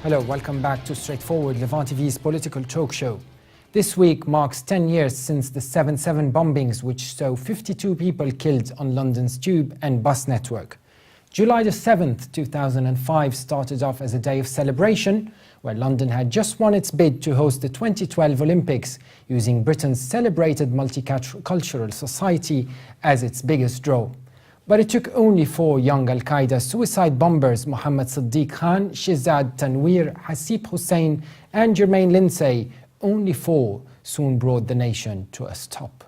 Hello, welcome back to Straightforward, Levant TV's political talk show. This week marks 10 years since the 7/7 bombings, which saw 52 people killed on London's tube and bus network. July the 7th, 2005 started off as a day of celebration, where London had just won its bid to host the 2012 Olympics, using Britain's celebrated multicultural society as its biggest draw. But it took only 4 young Al-Qaeda suicide bombers, Mohammed Siddiq Khan, Shehzad Tanweer, Hasib Hussain and Jermaine Lindsay, only 4 soon brought the nation to a stop.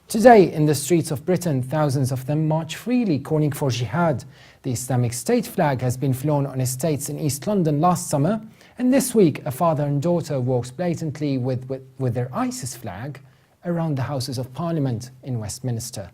Today, in the streets of Britain, thousands of them march freely, calling for jihad. The Islamic State flag has been flown on estates in East London last summer, and this week a father and daughter walks blatantly with their ISIS flag around the Houses of Parliament in Westminster.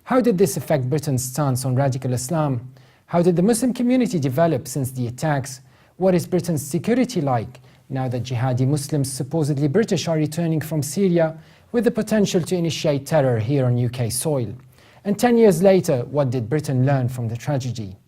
How did this affect Britain's stance on radical Islam? How did the Muslim community develop since the attacks? What is Britain's security like now that jihadi Muslims, supposedly British, are returning from Syria with the potential to initiate terror here on UK soil? And 10 years later, what did Britain learn from the tragedy?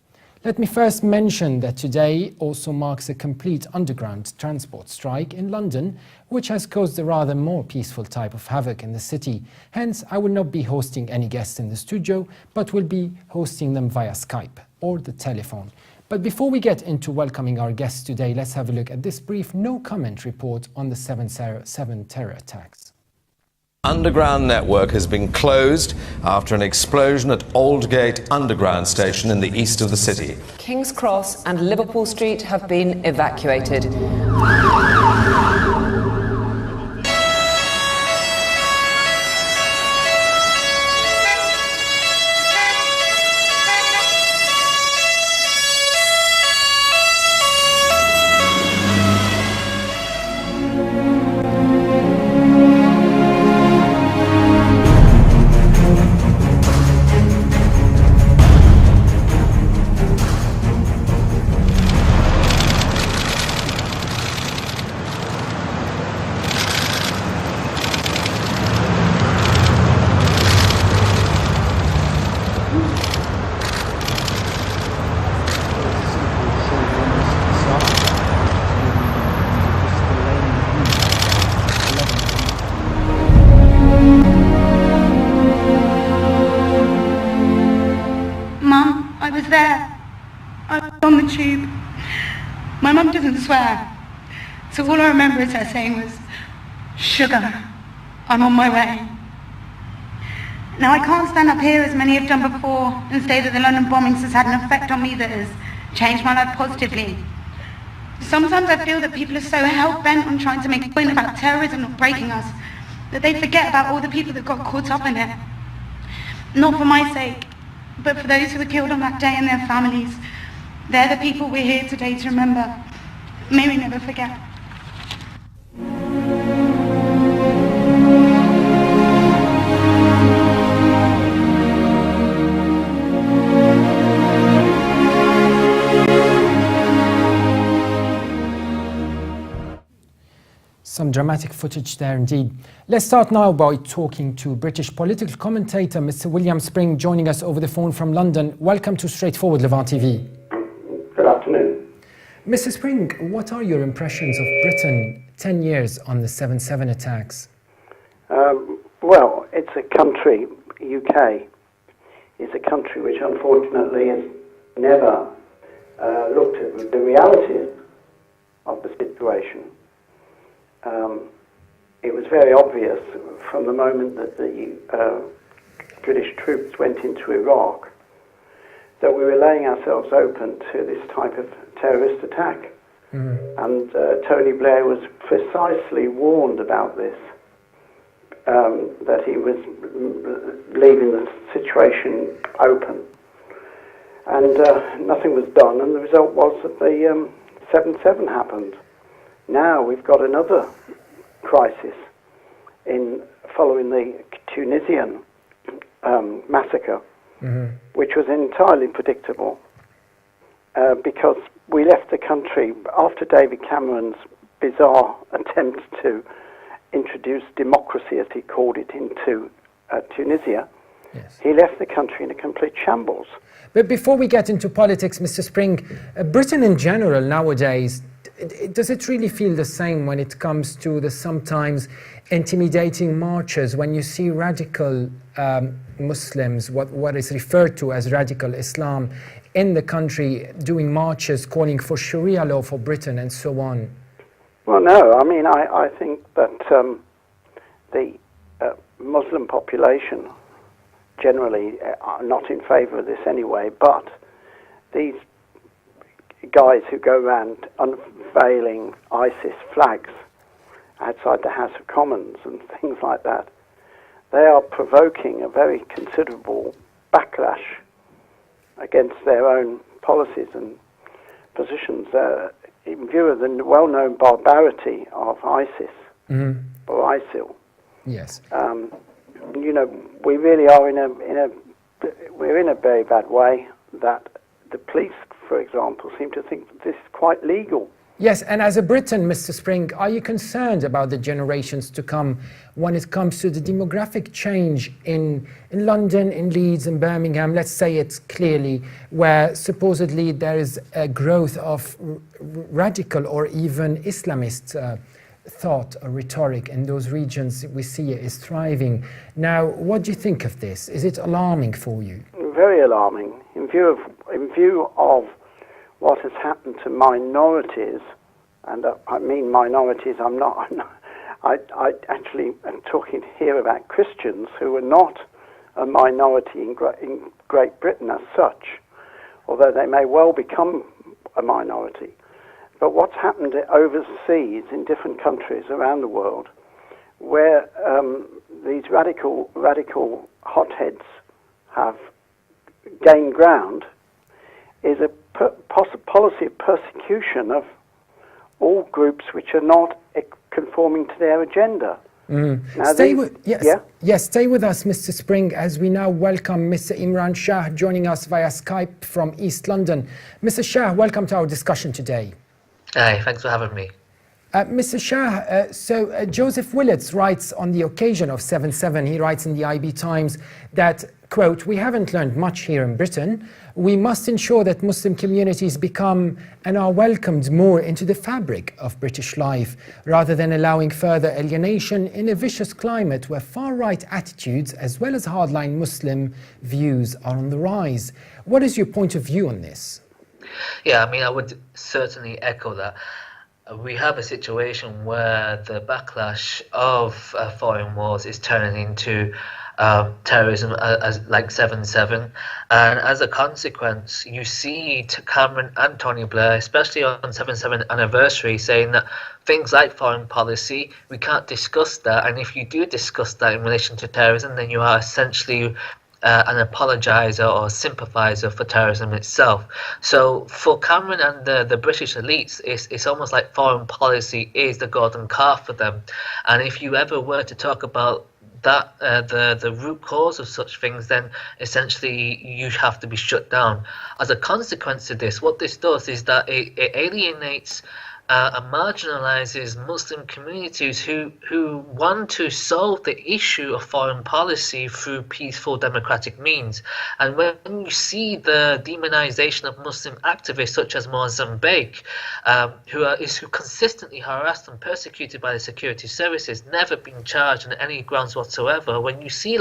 Let me first mention that today also marks a complete underground transport strike in London, which has caused a rather more peaceful type of havoc in the city. Hence, I will not be hosting any guests in the studio, but will be hosting them via Skype or the telephone. But before we get into welcoming our guests today, let's have a look at this brief no-comment report on the 7/7 terror attacks. Underground network has been closed after an explosion at Aldgate Underground Station in the east of the city. King's Cross and Liverpool Street have been evacuated. My mum doesn't swear, so all I remember is her saying was, "Sugar, I'm on my way." Now I can't stand up here, as many have done before, and say that the London bombings has had an effect on me that has changed my life positively. Sometimes I feel that people are so hell-bent on trying to make a point about terrorism not breaking us, that they forget about all the people that got caught up in it. Not for my sake, but for those who were killed on that day and their families. They're the people we're here today to remember. May we never forget. Some dramatic footage there indeed. Let's start now by talking to British political commentator Mr William Spring, joining us over the phone from London. Welcome to Straightforward, Levant TV. Good afternoon. Mr Spring, what are your impressions of Britain 10 years on the 7/7 attacks? Well, it's a country, UK, is a country which unfortunately has never looked at the reality of the situation. It was very obvious from the moment that the British troops went into Iraq that we were laying ourselves open to this type of terrorist attack. And Tony Blair was precisely warned about this, that he was leaving the situation open. And nothing was done, and the result was that the 7/7 happened. Now we've got another crisis following the Tunisian massacre, which was entirely predictable, because we left the country after David Cameron's bizarre attempt to introduce democracy, as he called it, into Tunisia. Yes. He left the country in a complete shambles. But before we get into politics, Mr. Spring, Britain in general nowadays does it really feel the same when it comes to the sometimes intimidating marches, when you see radical Muslims, what is referred to as radical Islam, in the country doing marches calling for Sharia law for Britain and so on? Well, no, I mean, I think that the Muslim population generally are not in favour of this anyway, but these guys who go around unveiling ISIS flags outside the House of Commons and things like that, they are provoking a very considerable backlash against their own policies and positions. In view of the well-known barbarity of ISIS or ISIL, yes, you know, we really are we're in a very bad way. That the police, for example, seem to think that this is quite legal. Yes, and as a Briton, Mr. Spring, are you concerned about the generations to come when it comes to the demographic change in London, in Leeds, in Birmingham? Let's say it's clearly where supposedly there is a growth of radical or even Islamist thought or rhetoric in those regions. We see it is thriving. Now, what do you think of this? Is it alarming for you? Very alarming. In view of what has happened to minorities, and I mean minorities, I actually am talking here about Christians who are not a minority in Great Britain as such, although they may well become a minority. But what's happened overseas in different countries around the world, where these radical hotheads have gained ground, is a policy of persecution of all groups which are not conforming to their agenda. Now stay with us, Mr. Spring, as we now welcome Mr. Imran Shah joining us via Skype from East London. Mr. Shah, welcome to our discussion today. Hi, thanks for having me. Mr. Shah, Joseph Willets writes on the occasion of 7/7, he writes in the IB Times that, quote, "We haven't learned much here in Britain. We must ensure that Muslim communities become and are welcomed more into the fabric of British life, rather than allowing further alienation in a vicious climate where far-right attitudes as well as hardline Muslim views are on the rise." What is your point of view on this? Yeah, I mean, I would certainly echo that. We have a situation where the backlash of foreign wars is turning into terrorism, as like 7/7, and as a consequence, you see Cameron and Tony Blair, especially on 7/7 anniversary, saying that things like foreign policy, we can't discuss that, and if you do discuss that in relation to terrorism, then you are essentially an apologizer or sympathizer for terrorism itself. So for Cameron and the British elites, it's almost like foreign policy is the golden calf for them. And if you ever were to talk about that the root cause of such things, then essentially you have to be shut down. As a consequence of this, what this does is that it alienates and marginalizes Muslim communities who want to solve the issue of foreign policy through peaceful democratic means. And when you see the demonization of Muslim activists such as Mozambique, who consistently harassed and persecuted by the security services, never been charged on any grounds whatsoever, when you see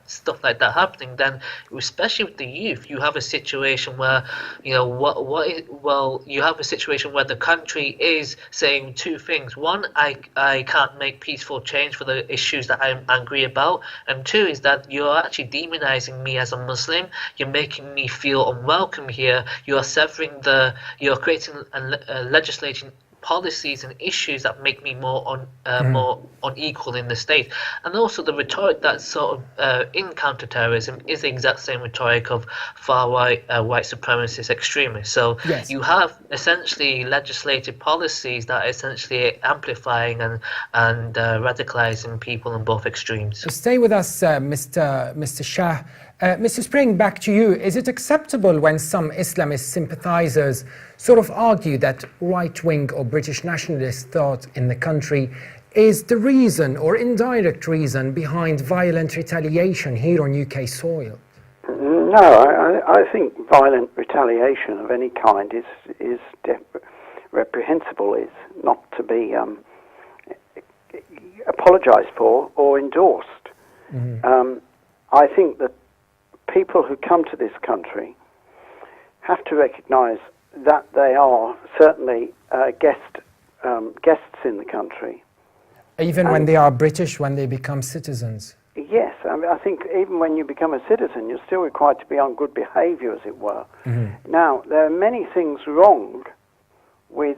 stuff like that happening, then especially with the youth, you have a situation where, you know, you have a situation where the country is saying two things. One, I can't make peaceful change for the issues that I'm angry about, and two is that you're actually demonizing me as a Muslim. You're making me feel unwelcome here. You're creating and legislating policies and issues that make me more unequal in the state. And also the rhetoric that's sort of in counterterrorism is the exact same rhetoric of far-right white supremacist extremists. So yes, you have essentially legislated policies that are essentially amplifying and radicalizing people on both extremes. So stay with us, Mr. Shah. Mr. Spring, back to you. Is it acceptable when some Islamist sympathizers sort of argue that right-wing or British nationalist thought in the country is the reason or indirect reason behind violent retaliation here on UK soil? No, I think violent retaliation of any kind is reprehensible is not to be apologised for or endorsed. I think that people who come to this country have to recognise that they are certainly guests in the country. Even when they are British, when they become citizens? Yes, I mean, I think even when you become a citizen, you're still required to be on good behaviour, as it were. Now, there are many things wrong with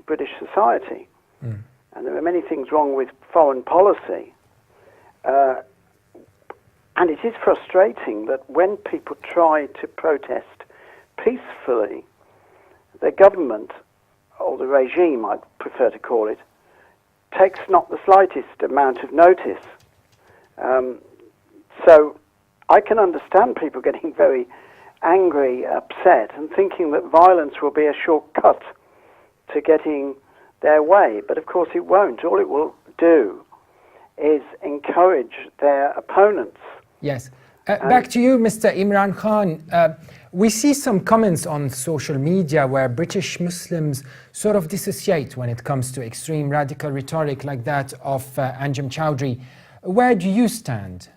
British society, and there are many things wrong with foreign policy. And it is frustrating that when people try to protest peacefully, the government, or the regime, I'd prefer to call it, takes not the slightest amount of notice. So I can understand people getting very angry, upset, and thinking that violence will be a shortcut to getting their way. But of course it won't. All it will do is encourage their opponents. Yes. Back to you, Mr. Imran Khan. We see some comments on social media where British Muslims sort of dissociate when it comes to extreme radical rhetoric like that of Anjem Choudhury. Where do you stand?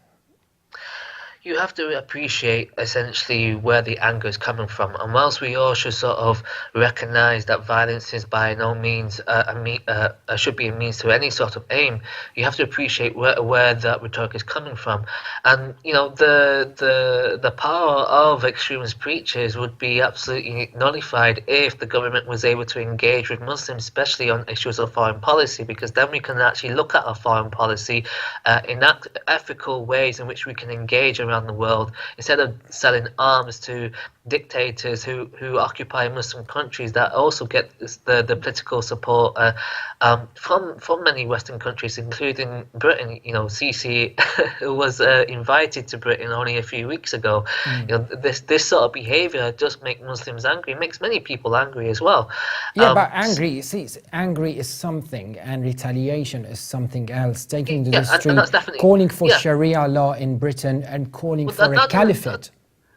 You have to appreciate essentially where the anger is coming from, and whilst we all should sort of recognise that violence is by no means should be a means to any sort of aim, you have to appreciate where that rhetoric is coming from. And you know, the power of extremist preachers would be absolutely nullified if the government was able to engage with Muslims, especially on issues of foreign policy, because then we can actually look at our foreign policy, enact ethical ways in which we can engage around the world, instead of selling arms to dictators who occupy Muslim countries that also get the political support from many Western countries, including Britain. You know, Sisi was invited to Britain only a few weeks ago. You know, this sort of behaviour does make Muslims angry. It makes many people angry as well. Yeah, but angry, see, angry is something, and retaliation is something else. Taking to the street, calling for Sharia law in Britain, and calling for a caliphate.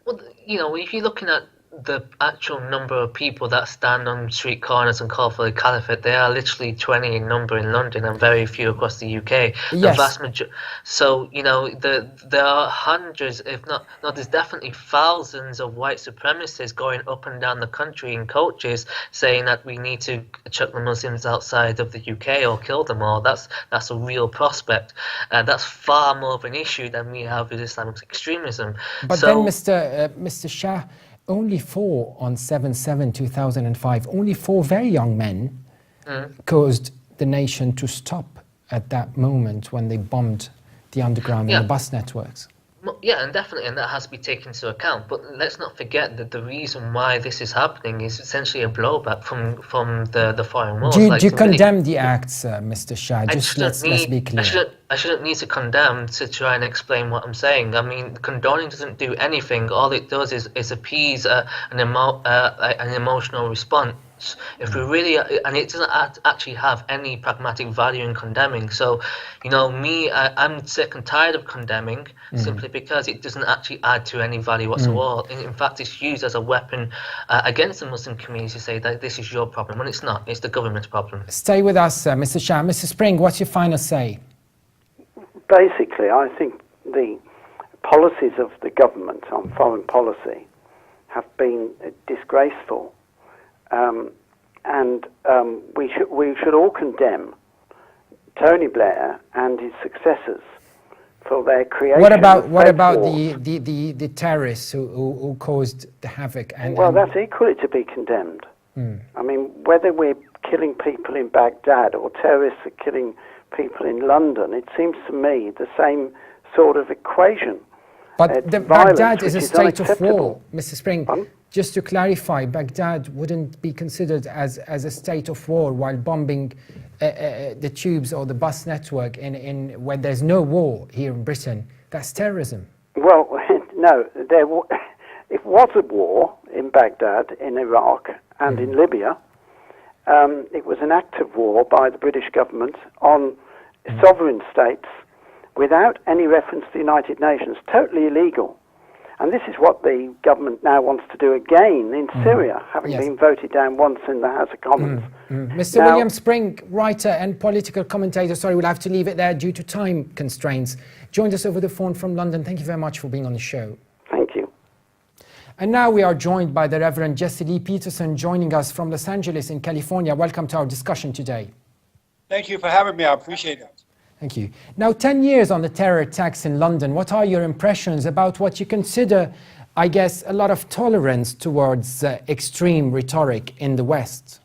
Well, you know, if you're looking at the actual number of people that stand on street corners and call for a caliphate, they are literally 20 in number in London and very few across the UK. Yes. The vast majority. So, you know, there are hundreds, if not, there's definitely thousands of white supremacists going up and down the country in coaches saying that we need to chuck the Muslims outside of the UK or kill them all. That's a real prospect. That's far more of an issue than we have with Islamic extremism. But then, Mr. Shah, only 4 on 7/7/2005, only 4 very young men caused the nation to stop at that moment when they bombed the underground and the bus networks. Yeah, and definitely, and that has to be taken into account. But let's not forget that the reason why this is happening is essentially a blowback from the foreign wars. Do you condemn the acts, Mr. Shah? Just let's be clear. I shouldn't need to condemn to try and explain what I'm saying. I mean, condoning doesn't do anything. All it does is appease an emotional response. If we really, and it doesn't actually have any pragmatic value in condemning. So, you know, I'm sick and tired of condemning simply because it doesn't actually add to any value whatsoever. In fact, it's used as a weapon against the Muslim community to say that this is your problem, when it's not. It's the government's problem. Stay with us, Mr. Shah. Mr. Spring, what's your final say? Basically, I think the policies of the government on foreign policy have been disgraceful. We should all condemn Tony Blair and his successors for their creation. What about the terrorists who caused the havoc? That's equally to be condemned. I mean, whether we're killing people in Baghdad or terrorists are killing people in London, it seems to me the same sort of equation. But Baghdad is a state of war, Mr. Spring. Just to clarify, Baghdad wouldn't be considered as a state of war while bombing the tubes or the bus network in where there's no war here in Britain. That's terrorism. Well, no, it was a war in Baghdad, in Iraq, and in Libya. It was an act of war by the British government on sovereign states without any reference to the United Nations, totally illegal. And this is what the government now wants to do again in Syria, having been voted down once in the House of Commons. Mr. William Spring, writer and political commentator, sorry, we'll have to leave it there due to time constraints, joined us over the phone from London. Thank you very much for being on the show. Thank you. And now we are joined by the Reverend Jesse Lee Peterson, joining us from Los Angeles in California. Welcome to our discussion today. Thank you for having me. I appreciate it. Thank you. Now, 10 years on the terror attacks in London, what are your impressions about what you consider, I guess, a lot of tolerance towards extreme rhetoric in the West?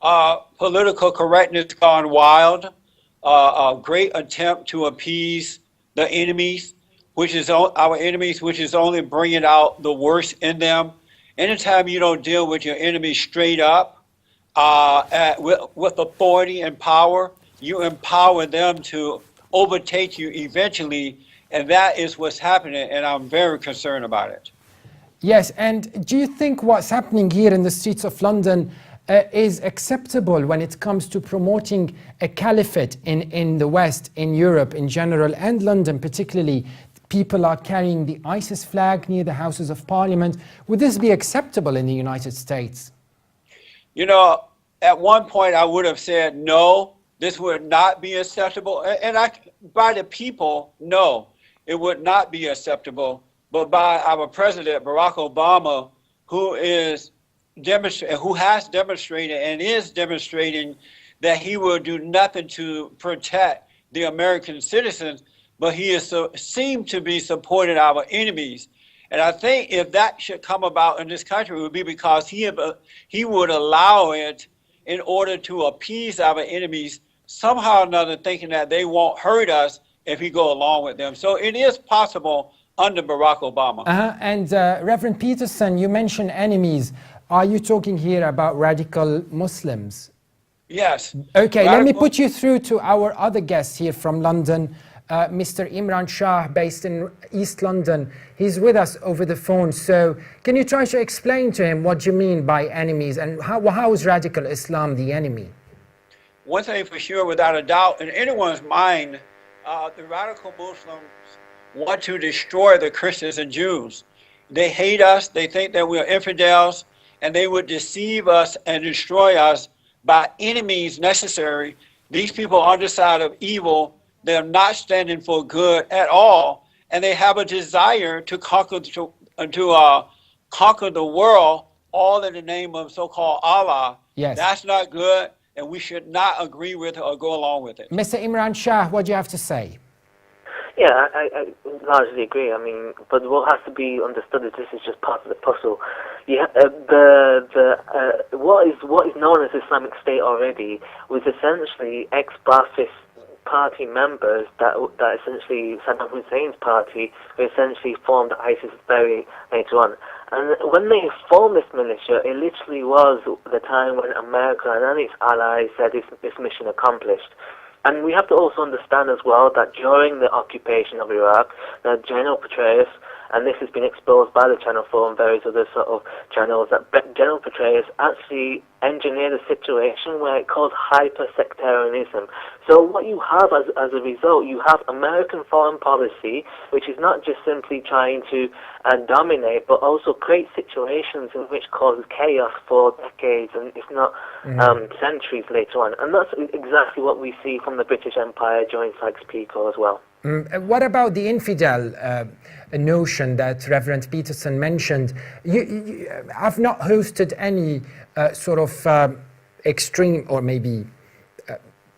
Political correctness gone wild, a great attempt to appease the enemies, which is our enemies, which is only bringing out the worst in them. Anytime you don't deal with your enemies straight up, with authority and power, you empower them to overtake you eventually, and that is what's happening, and I'm very concerned about it. Yes, and do you think what's happening here in the streets of London is acceptable when it comes to promoting a caliphate in the West, in Europe in general, and London particularly? People are carrying the ISIS flag near the Houses of Parliament. Would this be acceptable in the United States? You know, at one point I would have said no. This would not be acceptable, and by the people, no, it would not be acceptable. But by our president, Barack Obama, who has demonstrated and is demonstrating that he will do nothing to protect the American citizens, but he is seemed to be supporting our enemies. And I think if that should come about in this country, it would be because he would allow it in order to appease our enemies, somehow or another thinking that they won't hurt us if we go along with them. So it is possible under Barack Obama. And Reverend Peterson, you mentioned enemies. Are you talking here about radical Muslims? Yes. Okay, let me put you through to our other guest here from London, Mr. Imran Shah, based in East London. He's with us over the phone. So can you try to explain to him what you mean by enemies, and how is radical Islam the enemy? One thing for sure, without a doubt, in anyone's mind, the radical Muslims want to destroy the Christians and Jews. They hate us, they think that we are infidels, and they would deceive us and destroy us by any means necessary. These people are on the side of evil. They're not standing for good at all, and they have a desire to conquer the world, all in the name of so-called Allah. Yes. That's not good, and we should not agree with it or go along with it. Mr. Imran Shah, what do you have to say? Yeah, I largely agree. I mean, but what has to be understood is this is just part of the puzzle. Yeah, what is known as Islamic State already was essentially ex-Ba'athist party members that essentially Saddam Hussein's party, who essentially formed ISIS very later on. And when they formed this militia, it literally was the time when America and its allies said it's mission accomplished. And we have to also understand as well that during the occupation of Iraq, General Petraeus, and this has been exposed by the Channel 4 and various other sort of channels, that General Petraeus actually engineered a situation where it caused hyper-sectarianism. So what you have as a result, you have American foreign policy, which is not just simply trying to dominate, but also create situations in which causes chaos for decades, and if not centuries later on. And that's exactly what we see from the British Empire during Sykes-Picot as well. What about the infidel notion that Reverend Peterson mentioned? I've not hosted any sort of extreme or maybe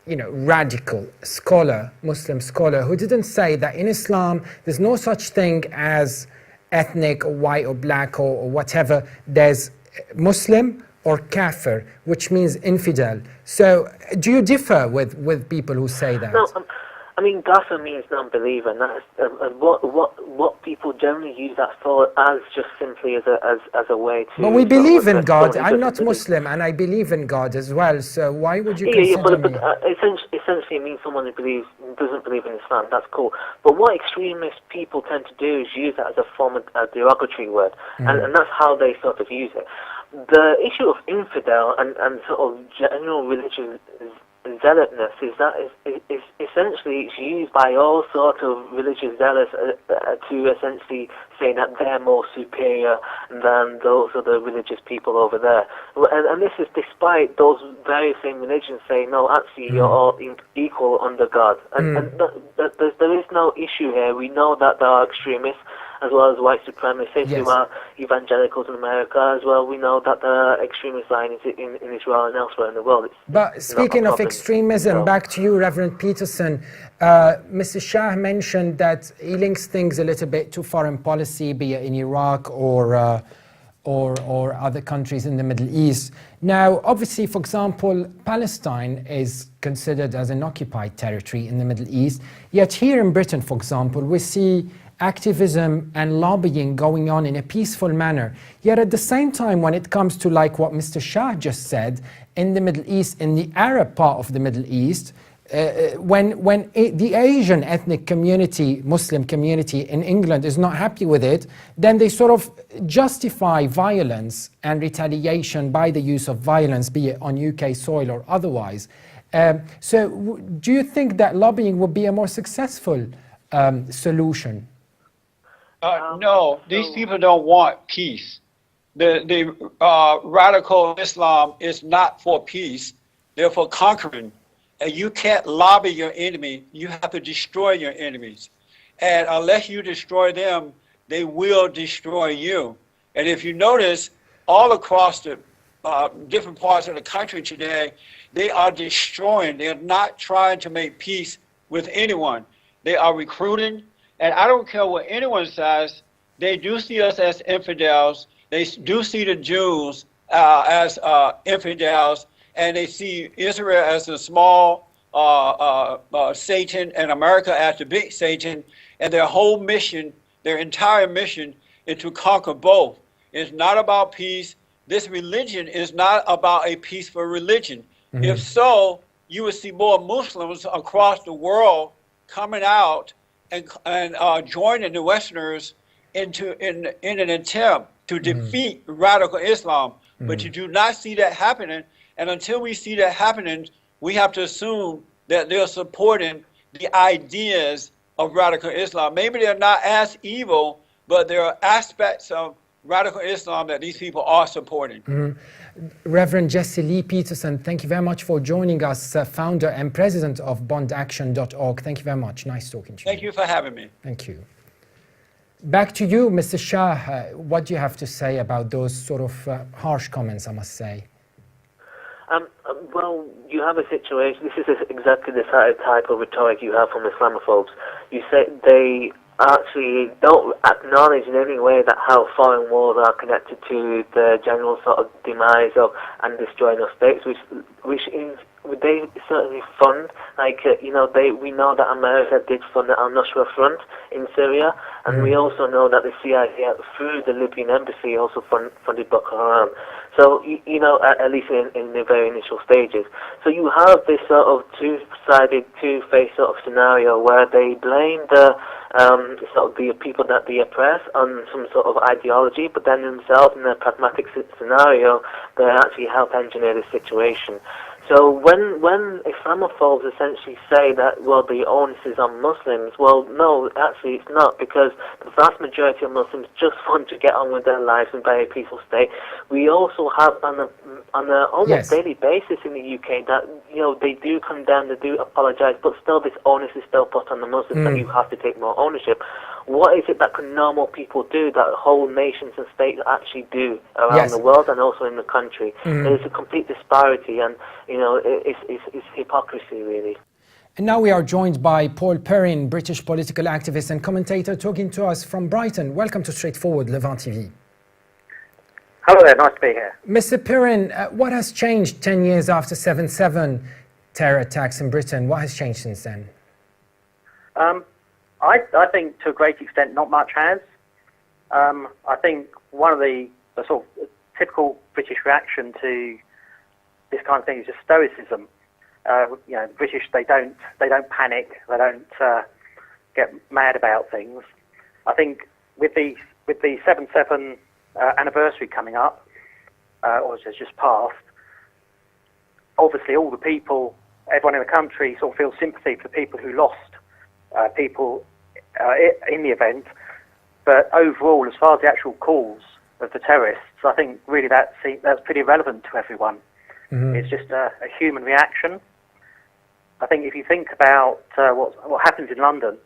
radical scholar, Muslim scholar, who didn't say that in Islam there's no such thing as ethnic or white or black or whatever. There's Muslim or kafir, which means infidel. So do you differ with people who say that? No, I mean, Gaffer means non-believer, and that's what people generally use that for as just simply as a way to. But we believe in God. I'm not Muslim, and I believe in God as well. So why would you consider me? Essentially, it means someone who doesn't believe in Islam. That's cool. But what extremist people tend to do is use that as a form of a derogatory word, and that's how they sort of use it. The issue of infidel and sort of general religious zealotness is that is essentially it's used by all sorts of religious zealots to essentially say that they're more superior than those other religious people over there. And this is despite those very same religions saying, no, actually you're all equal under God. And there is no issue here. We know that there are extremists as well as white supremacists who are evangelicals in America as well. We know that there are extremist Zionists in Israel and elsewhere in the world. But speaking of extremism, back to you, Reverend Peterson. Mr. Shah mentioned that he links things a little bit to foreign policy, be it in Iraq or other countries in the Middle East. Now, obviously, for example, Palestine is considered as an occupied territory in the Middle East. Yet here in Britain, for example, we see activism and lobbying going on in a peaceful manner. Yet at the same time, when it comes to like what Mr. Shah just said, in the Middle East, in the Arab part of the Middle East, the Asian ethnic community, Muslim community in England is not happy with it, then they sort of justify violence and retaliation by the use of violence, be it on UK soil or otherwise. So do you think that lobbying would be a more successful solution? No, these people don't want peace. The radical Islam is not for peace. They're for conquering. And you can't lobby your enemy. You have to destroy your enemies. And unless you destroy them, they will destroy you. And if you notice, all across the different parts of the country today, they are destroying. They're not trying to make peace with anyone. They are recruiting. And I don't care what anyone says, they do see us as infidels. They do see the Jews as infidels, and they see Israel as a small Satan and America as the big Satan. And their whole mission, their entire mission, is to conquer both. It's not about peace. This religion is not about a peaceful religion. Mm-hmm. If so, you would see more Muslims across the world coming out and joining the Westerners in an attempt to defeat radical Islam. But you do not see that happening. And until we see that happening, we have to assume that they're supporting the ideas of radical Islam. Maybe they're not as evil, but there are aspects of radical Islam that these people are supporting. Reverend Jesse Lee Peterson, thank you very much for joining us, founder and president of bondaction.org. Thank you very much. Nice talking to you. Thank you for having me. Thank you. Back to you, Mr. Shah. What do you have to say about those sort of harsh comments, I must say? Well, you have a situation, this is exactly the type of rhetoric you have from Islamophobes. You say they actually don't acknowledge in any way that how foreign wars are connected to the general sort of demise of and destroying of states, which they certainly fund. Like we know that America did fund the al-Nusra Front in Syria, and we also know that the CIA through the Libyan embassy also funded Boko Haram. So at least in the very initial stages. So you have this sort of two-sided, two-faced sort of scenario where they blame the sort of the people that they oppress on some sort of ideology, but then themselves in a pragmatic scenario, they actually help engineer the situation. So when Islamophobes essentially say that, well, the onus is on Muslims, well, no, actually it's not, because the vast majority of Muslims just want to get on with their lives in a very peaceful state. We also have on an almost daily basis in the UK that, they do condemn, they do apologise, but still this onus is still put on the Muslims that you have to take more ownership. What is it that can normal people do that whole nations and states actually do around the world and also in the country? There's a complete disparity, and it's hypocrisy, really. And now we are joined by Paul Perrin, British political activist and commentator, talking to us from Brighton. Welcome to Straightforward Levant TV. Hello there, nice to be here. Mr. Perrin, what has changed 10 years after 7/7 terror attacks in Britain? What has changed since then? I think to a great extent not much has. I think one of the sort of typical British reaction to this kind of thing is just stoicism. The British, they don't panic, they don't get mad about things. I think with the 7/7 anniversary coming up, or has just passed, obviously all the people everyone in the country sort of feels sympathy for people who lost people in the event. But overall, as far as the actual cause of the terrorists, I think really that's pretty relevant to everyone. It's just a human reaction. I think if you think about what happened in London,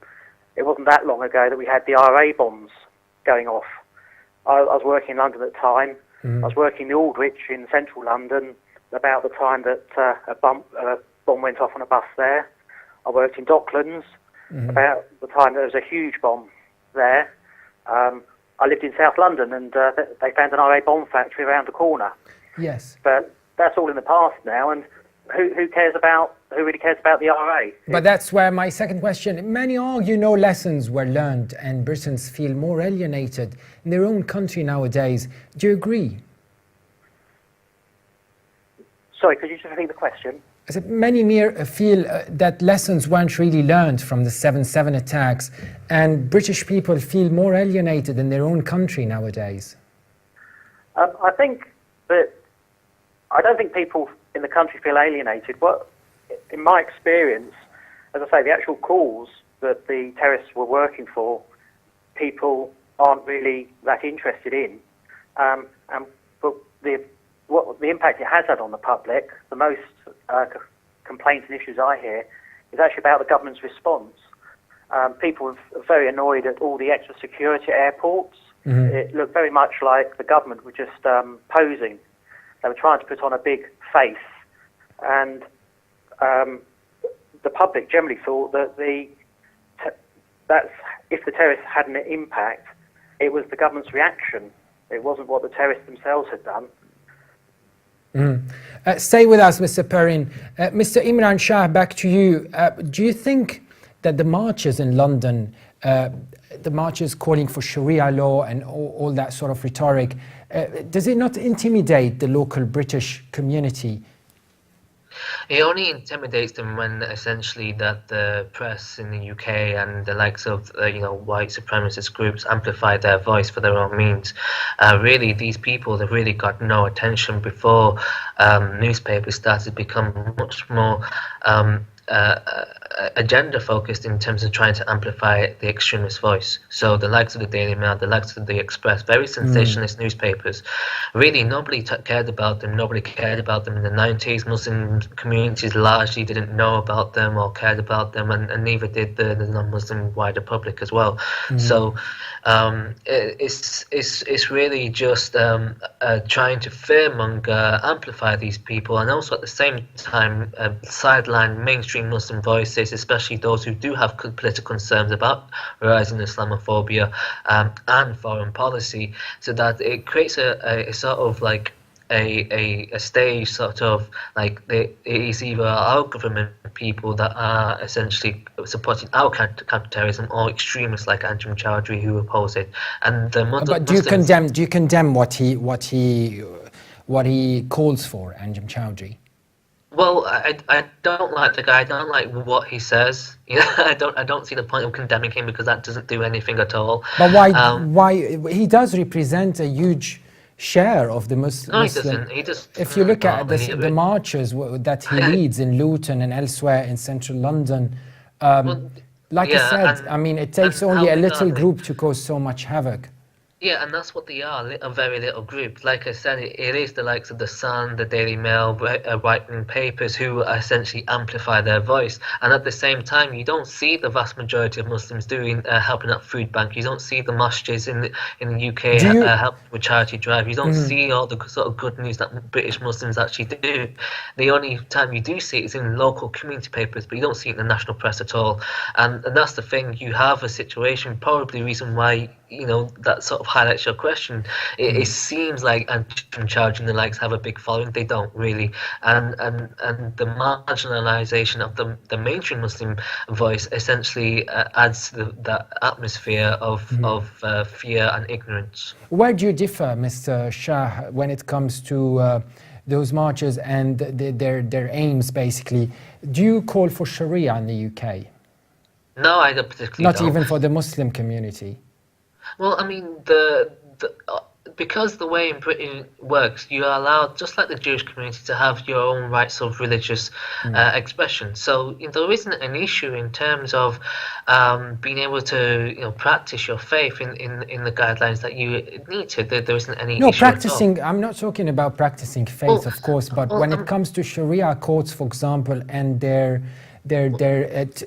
it wasn't that long ago that we had the RA bombs going off. I was working in London at the time. I was working in Woolwich in central London about the time that a bomb went off on a bus there. I worked in Docklands about the time there was a huge bomb there. I lived in South London, and they found an RA bomb factory around the corner. Yes. But that's all in the past now, and who really cares about the RA? But that's where my second question, many argue no lessons were learned and Britons feel more alienated in their own country nowadays. Do you agree? Sorry, could you just repeat the question? I said many feel that lessons weren't really learned from the 7/7 attacks, and British people feel more alienated in their own country nowadays. I think that I don't think people in the country feel alienated. In my experience, as I say, the actual cause that the terrorists were working for, people aren't really that interested in. But the impact it has had on the public, the most complaints and issues I hear, is actually about the government's response. People are very annoyed at all the extra security at airports. It looked very much like the government were just posing. They were trying to put on a big face, and the public generally thought that if the terrorists had an impact, it was the government's reaction. It wasn't what the terrorists themselves had done. Stay with us, Mr. Perrin. Mr. Imran Shah, back to you. Do you think that the marches in London, the marches calling for Sharia law and all that sort of rhetoric, does it not intimidate the local British community? It only intimidates them when essentially that the press in the UK and the likes of white supremacist groups amplify their voice for their own means. Really, these people have really got no attention before newspapers started to become much more agenda focused in terms of trying to amplify the extremist voice. So the likes of the Daily Mail, the likes of the Express, very sensationalist newspapers, really nobody cared about them. Nobody cared about them in the 90s. Muslim communities largely didn't know about them or cared about them, and neither did the non-Muslim wider public as well. So it's really just trying to fearmonger, amplify these people, and also at the same time sideline mainstream Muslim voices, especially those who do have political concerns about rising Islamophobia and foreign policy, so that it creates a sort of like a stage, sort of like it is either our government people that are essentially supporting our counter-terrorism or extremists like Anjem Choudhury who oppose it. And the but do you condemn what he calls for, Anjem Choudhury? Well, I don't like the guy. I don't like what he says. I don't see the point of condemning him, because that doesn't do anything at all. But why he does represent a huge share of the Muslim. No, he doesn't. He just. If you look at the marches that he leads in Luton and elsewhere in central London, like I said, I mean, it takes only a little group to cause so much havoc. Yeah, and that's what they are, a very little group. Like I said, it is the likes of the Sun, the Daily Mail, right-wing papers who essentially amplify their voice. And at the same time, you don't see the vast majority of Muslims doing helping out food bank. You don't see the mosques in the UK helping with charity drive. You don't see all the sort of good news that British Muslims actually do. The only time you do see it is in local community papers, but you don't see it in the national press at all. And that's the thing. You have a situation, probably the reason why that sort of highlights your question. It seems like Anjem Choudhury and the likes have a big following. They don't really, and the marginalisation of the mainstream Muslim voice essentially adds to that atmosphere of fear and ignorance. Where do you differ, Mr. Shah, when it comes to those marches and their aims? Basically, do you call for Sharia in the UK? No, I don't particularly. Not even for the Muslim community. Well, I mean, because the way in Britain works, you are allowed, just like the Jewish community, to have your own rights of religious expression. So there isn't an issue in terms of being able to practice your faith in the guidelines that you need to. There isn't any No, issue at all. practicing, I'm not talking about practicing faith, of course, but when it comes to Sharia courts, for example, and their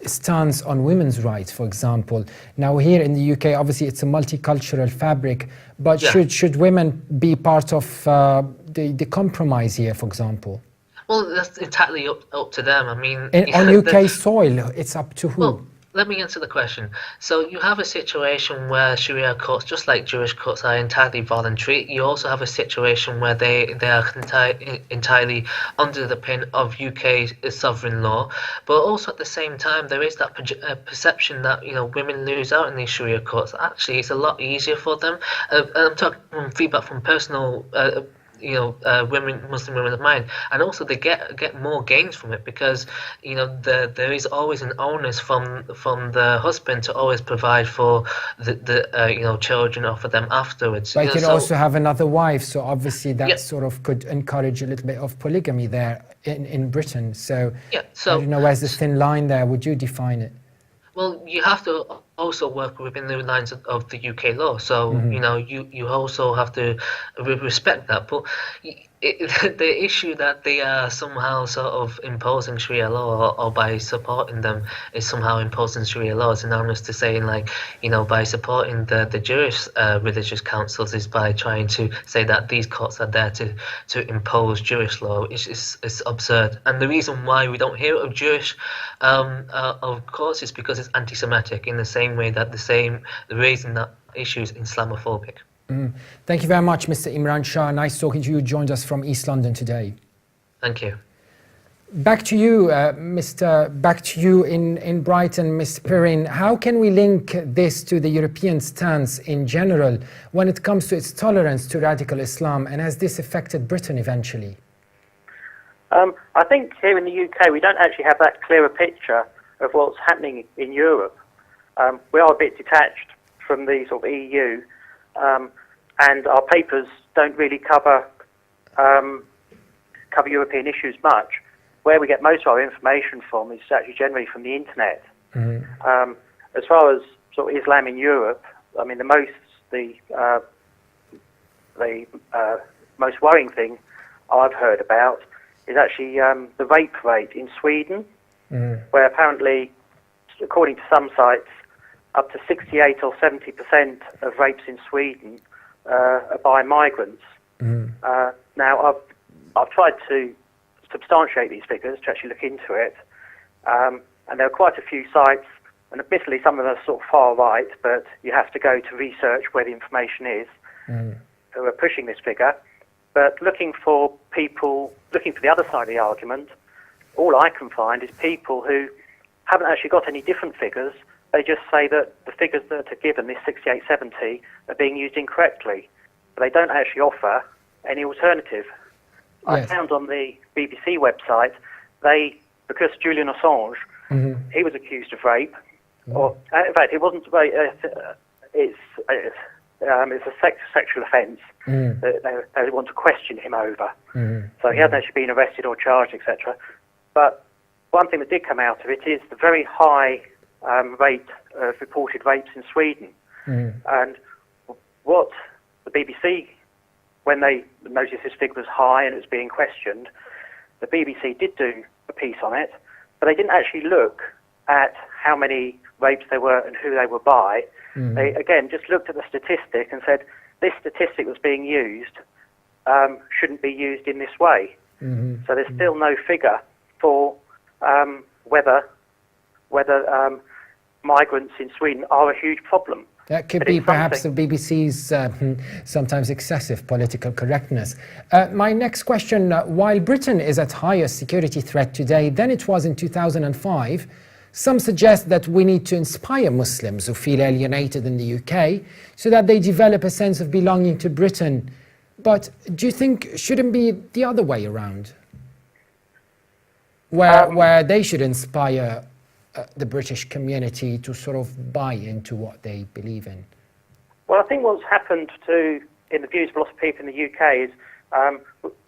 stance on women's rights, for example. Now here in the UK, obviously it's a multicultural fabric, but should women be part of the compromise here, for example? Well, that's entirely up to them. I mean, On UK soil, it's up to who? Well, let me answer the question. So you have a situation where Sharia courts, just like Jewish courts, are entirely voluntary. You also have a situation where they are entirely under the pin of UK sovereign law. But also at the same time, there is that perception that women lose out in these Sharia courts. Actually, it's a lot easier for them. I'm talking from feedback from personal. Muslim women of mine, and also they get more gains from it because there is always an onus from the husband to always provide for the children or for them afterwards. But you can also have another wife, so obviously that sort of could encourage a little bit of polygamy there in Britain. So I don't know, where's the thin line there? Would you define it? Well, you have to also work within the lines of the UK law. So, you also have to respect that. But the issue that they are somehow sort of imposing Sharia law or by supporting them is somehow imposing Sharia law. It's synonymous to saying by supporting the Jewish religious councils is by trying to say that these courts are there to impose Jewish law. It's absurd. And the reason why we don't hear of Jewish of course is because it's anti-Semitic in the same way that the reason that issue is Islamophobic. Thank you very much, Mr. Imran Shah. Nice talking to you. You joined us from East London today. Thank you. Back to you, back to you in Brighton, Ms. Perrin. How can we link this to the European stance in general when it comes to its tolerance to radical Islam, and has this affected Britain eventually? I think here in the UK we don't actually have that clearer picture of what's happening in Europe. We are a bit detached from the sort of EU, and our papers don't really cover European issues much. Where we get most of our information from is actually generally from the internet. As far as sort of Islam in Europe, I mean the most worrying thing I've heard about is actually the rape rate in Sweden, where apparently, according to some sites, up to 68 or 70% of rapes in Sweden are by migrants. Now, I've tried to substantiate these figures, to actually look into it, and there are quite a few sites, and admittedly some of them are sort of far right, but you have to go to research where the information is, who are pushing this figure. But looking for the other side of the argument, all I can find is people who haven't actually got any different figures. They just say that the figures that are given, this 68, 70, are being used incorrectly. But they don't actually offer any alternative. I found on the BBC website, because Julian Assange, he was accused of rape, or in fact, it wasn't rape. It's a sexual offence that they want to question him over. So he hasn't actually been arrested or charged, etc. But one thing that did come out of it is the very high rate of reported rapes in Sweden. And what the BBC, when they noticed this figure was high and it was being questioned, the BBC did do a piece on it, but they didn't actually look at how many rapes there were and who they were by. They, again, just looked at the statistic and said, this statistic that's being used shouldn't be used in this way. So there's still no figure for whether migrants in Sweden are a huge problem. That could be perhaps the BBC's sometimes excessive political correctness. My next question, while Britain is at higher security threat today than it was in 2005, some suggest that we need to inspire Muslims who feel alienated in the UK so that they develop a sense of belonging to Britain. But do you think it shouldn't be the other way around? Where they should inspire the British community to sort of buy into what they believe in? Well, I think what's happened to in the views of lots of people in the UK is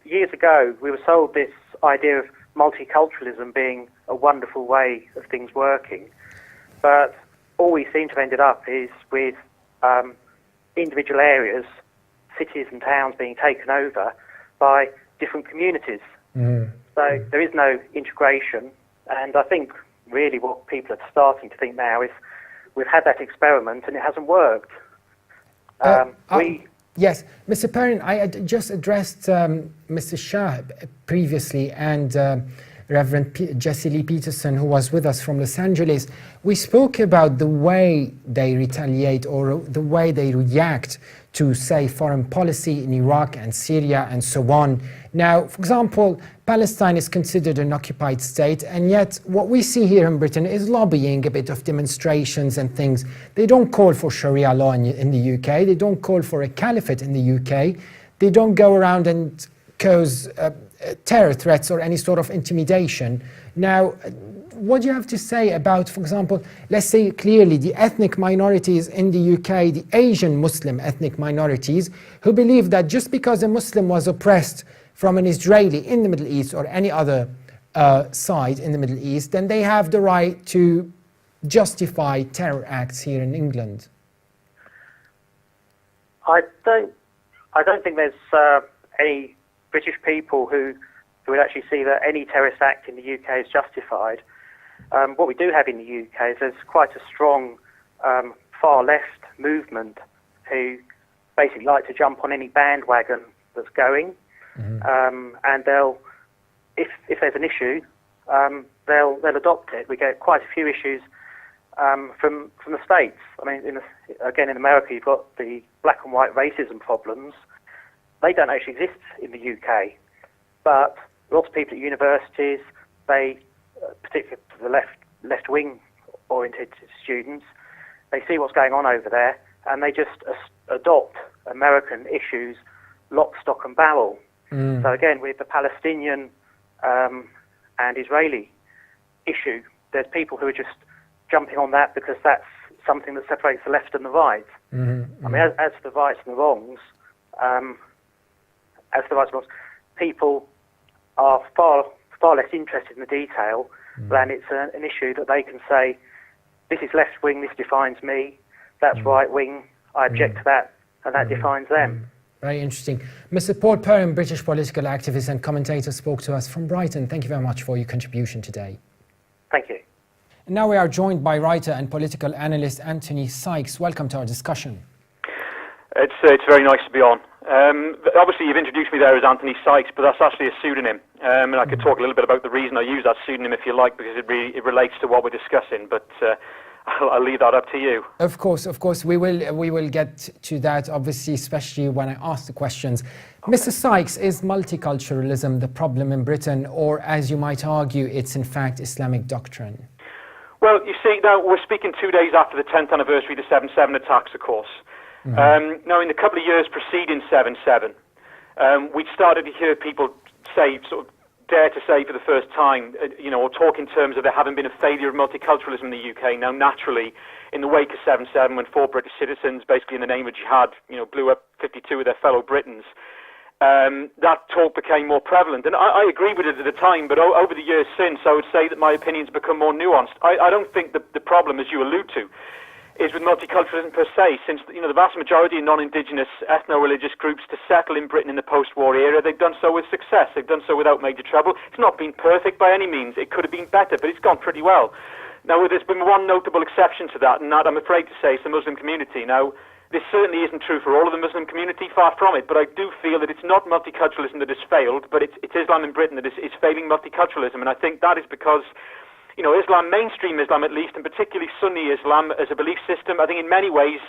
years ago we were sold this idea of multiculturalism being a wonderful way of things working, but all we seem to have ended up is with individual areas, cities and towns being taken over by different communities. So there is no integration, and I think really what people are starting to think now is we've had that experiment and it hasn't worked. Yes, Mr. Perrin, I had just addressed Mr. Shah previously and Reverend Jesse Lee Peterson, who was with us from Los Angeles. We spoke about the way they retaliate or the way they react to, say, foreign policy in Iraq and Syria and so on. Now, for example, Palestine is considered an occupied state, and yet what we see here in Britain is lobbying, a bit of demonstrations and things. They don't call for Sharia law in the UK. They don't call for a caliphate in the UK. They don't go around and cause terror threats or any sort of intimidation. Now, what do you have to say about, for example, let's say clearly the ethnic minorities in the UK, the Asian Muslim ethnic minorities, who believe that just because a Muslim was oppressed from an Israeli in the Middle East or any other side in the Middle East, then they have the right to justify terror acts here in England? I don't think there's any British people who would actually see that any terrorist act in the UK is justified. What we do have in the UK is there's quite a strong far left movement who basically like to jump on any bandwagon that's going, and they'll, if there's an issue, they'll adopt it. We get quite a few issues from the States. I mean, in America, you've got the black and white racism problems. They don't actually exist in the UK, but lots of people at universities, they, particularly the left-wing oriented students, they see what's going on over there, and they just adopt American issues lock, stock and barrel. So again, with the Palestinian and Israeli issue, there's people who are just jumping on that because that's something that separates the left and the right. I mean, as to the rights and the wrongs, people are far less interested in the detail than it's an issue that they can say, this is left wing, this defines me, that's right wing, I object to that, and that defines them. Very interesting. Mr. Paul Perrin, British political activist and commentator, spoke to us from Brighton. Thank you very much for your contribution today. Thank you. And now we are joined by writer and political analyst Anthony Sykes. Welcome to our discussion. It's very nice to be on. Obviously, you've introduced me there as Anthony Sykes, but that's actually a pseudonym. And I could talk a little bit about the reason I use that pseudonym if you like, because it relates to what we're discussing. But I'll leave that up to you. Of course, we will get to that, obviously, especially when I ask the questions. Okay. Mr. Sykes, is multiculturalism the problem in Britain, or as you might argue, it's in fact Islamic doctrine? Well, you see, now we're speaking 2 days after the 10th anniversary of the 7/7 attacks, of course. Now, in the couple of years preceding 7/7, we'd started to hear people say, sort of dare to say for the first time, or talk in terms of there having been a failure of multiculturalism in the UK. Now, naturally, in the wake of 7/7, when 4 British citizens, basically in the name of jihad, blew up 52 of their fellow Britons, that talk became more prevalent. And I agree with it at the time, but over the years since, I would say that my opinions become more nuanced. I don't think the problem, as you allude to, is with multiculturalism per se, since the vast majority of non-Indigenous ethno-religious groups to settle in Britain in the post-war era, they've done so with success. They've done so without major trouble. It's not been perfect by any means. It could have been better, but it's gone pretty well. Now, there's been one notable exception to that, and that, I'm afraid to say, is the Muslim community. Now, this certainly isn't true for all of the Muslim community, far from it, but I do feel that it's not multiculturalism that has failed, but it's Islam in Britain that is failing multiculturalism, and I think that is because Islam, mainstream Islam at least, and particularly Sunni Islam as a belief system, I think in many ways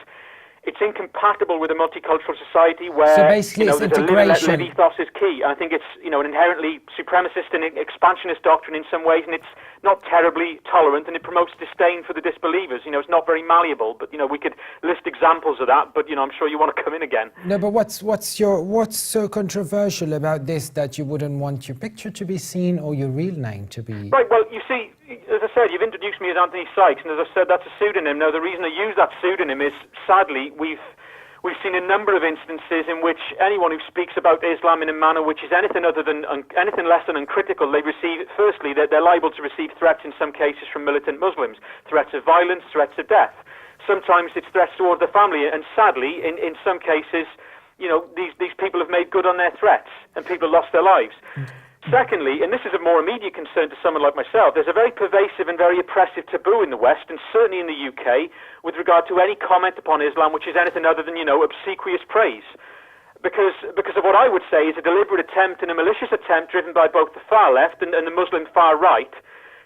it's incompatible with a multicultural society where there's a live ethos is key. And I think it's an inherently supremacist and expansionist doctrine in some ways, and it's not terribly tolerant, and it promotes disdain for the disbelievers. It's not very malleable, but we could list examples of that. But I'm sure you want to come in again. No, but what's so controversial about this that you wouldn't want your picture to be seen or your real name to be? Right. Well, you see, as I said, you've introduced me as Anthony Sykes, and as I said, that's a pseudonym. Now, the reason I use that pseudonym is, sadly, we've We've seen a number of instances in which anyone who speaks about Islam in a manner which is anything less than uncritical, firstly, they're liable to receive threats in some cases from militant Muslims, threats of violence, threats of death. Sometimes it's threats toward the family, and sadly, in some cases, these people have made good on their threats, and people have lost their lives. Secondly, and this is a more immediate concern to someone like myself, there's a very pervasive and very oppressive taboo in the West, and certainly in the UK, with regard to any comment upon Islam which is anything other than, obsequious praise. Because of what I would say is a deliberate attempt and a malicious attempt driven by both the far left and the Muslim far right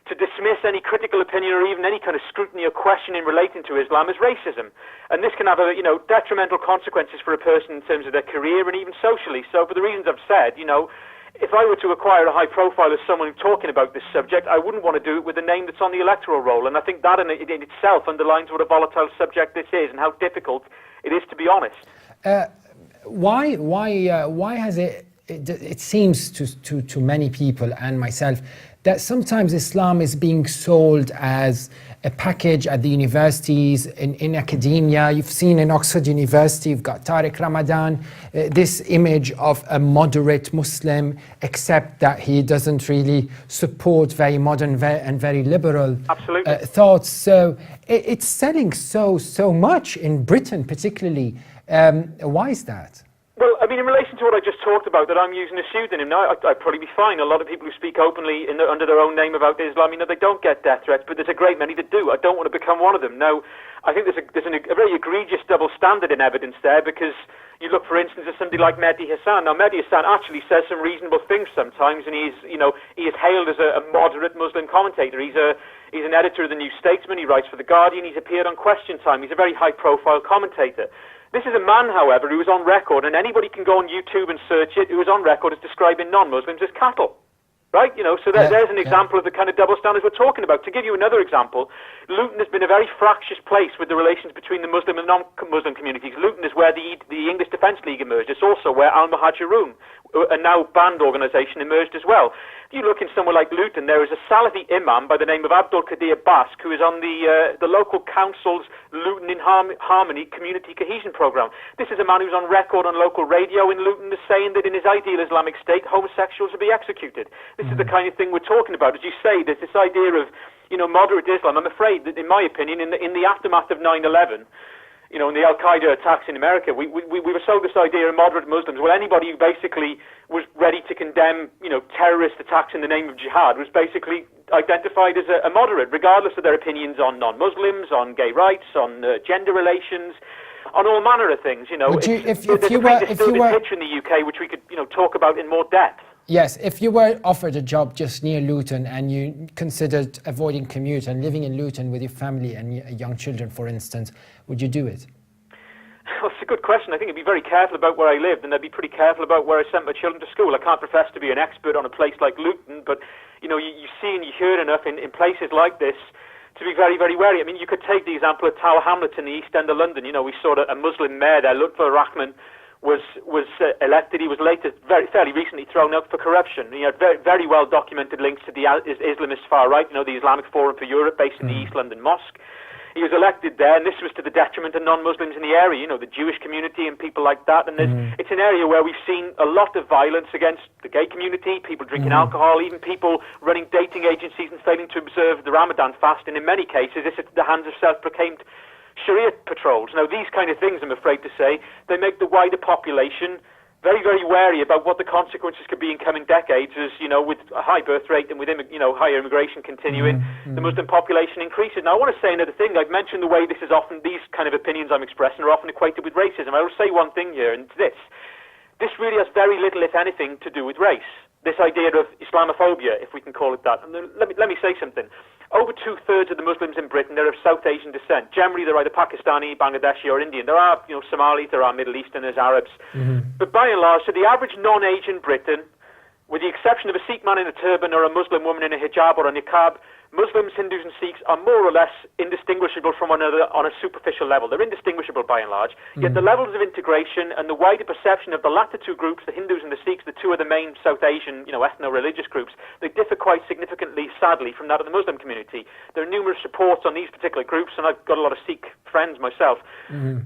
to dismiss any critical opinion or even any kind of scrutiny or questioning relating to Islam as racism. And this can have, detrimental consequences for a person in terms of their career and even socially. So for the reasons I've said, if I were to acquire a high profile as someone talking about this subject, I wouldn't want to do it with a name that's on the electoral roll. And I think that in itself underlines what a volatile subject this is and how difficult it is to be honest. Why has it seems to many people and myself that sometimes Islam is being sold as a package at the universities, in academia. You've seen in Oxford University, you've got Tariq Ramadan, this image of a moderate Muslim, except that he doesn't really support very modern and very liberal thoughts. So it's selling so much in Britain particularly. Why is that? Well, I mean, in relation to what I just talked about, that I'm using a pseudonym, now I'd probably be fine. A lot of people who speak openly under their own name about Islam, they don't get death threats, but there's a great many that do. I don't want to become one of them. Now, I think there's a very egregious double standard in evidence there, because you look, for instance, at somebody like Mehdi Hassan. Now, Mehdi Hassan actually says some reasonable things sometimes, and he is hailed as a moderate Muslim commentator. He's an editor of the New Statesman. He writes for The Guardian. He's appeared on Question Time. He's a very high-profile commentator. This is a man, however, who is on record, and anybody can go on YouTube and search it, who is on record as describing non-Muslims as cattle. Right? So there's an example of the kind of double standards we're talking about. To give you another example, Luton has been a very fractious place with the relations between the Muslim and non-Muslim communities. Luton is where the English Defence League emerged. It's also where Al-Muhajirun, a now banned organisation, emerged as well. If you look in somewhere like Luton, there is a Salafi imam by the name of Abdul Qadir Bask, who is on the local council's Luton in Harmony community cohesion programme. This is a man who's on record on local radio in Luton as saying that in his ideal Islamic state, homosexuals would be executed. This is the kind of thing we're talking about. As you say, there's this idea of, moderate Islam. I'm afraid that, in my opinion, in the aftermath of 9/11, in the Al-Qaeda attacks in America, we were sold this idea of moderate Muslims. Well, anybody who basically was ready to condemn, terrorist attacks in the name of jihad was basically identified as a moderate, regardless of their opinions on non-Muslims, on gay rights, on gender relations, on all manner of things. There's a picture in the UK which we could, talk about in more depth. Yes, if you were offered a job just near Luton and you considered avoiding commute and living in Luton with your family and young children, for instance, would you do it? Well, it's a good question. I think I'd be very careful about where I lived, and I'd be pretty careful about where I sent my children to school. I can't profess to be an expert on a place like Luton, but you see and you hear enough in places like this to be very, very wary. I mean, you could take the example of Tower Hamlets in the East End of London. We saw a Muslim mayor there, Lutfur Rahman, was elected. He was later fairly recently thrown out for corruption. He had very, very well documented links to the Islamist far right, the Islamic Forum for Europe based in the East London Mosque. He was elected there, and this was to the detriment of non-Muslims in the area, the Jewish community and people like that. And it's an area where we've seen a lot of violence against the gay community, people drinking alcohol, even people running dating agencies and failing to observe the Ramadan fast. And in many cases, it's at the hands of self-proclaimed Sharia patrols. Now, these kind of things, I'm afraid to say, they make the wider population very, very wary about what the consequences could be in coming decades as, with a high birth rate and with, higher immigration continuing, the Muslim population increases. Now, I want to say another thing. I've mentioned the way these kind of opinions I'm expressing are often equated with racism. I will say one thing here, and it's this. This really has very little, if anything, to do with race. This idea of Islamophobia, if we can call it that. And let me say something. Over 2/3 of the Muslims in Britain, they're of South Asian descent. Generally, they're either Pakistani, Bangladeshi, or Indian. There are, Somalis, there are Middle Easterners, Arabs. But by and large, so the average non-Asian Briton, with the exception of a Sikh man in a turban or a Muslim woman in a hijab or a niqab, Muslims, Hindus and Sikhs are more or less indistinguishable from one another on a superficial level. They're indistinguishable by and large, yet the levels of integration and the wider perception of the latter two groups, the Hindus and the Sikhs, the two of the main South Asian, ethno-religious groups, they differ quite significantly, sadly, from that of the Muslim community. There are numerous reports on these particular groups, and I've got a lot of Sikh friends myself,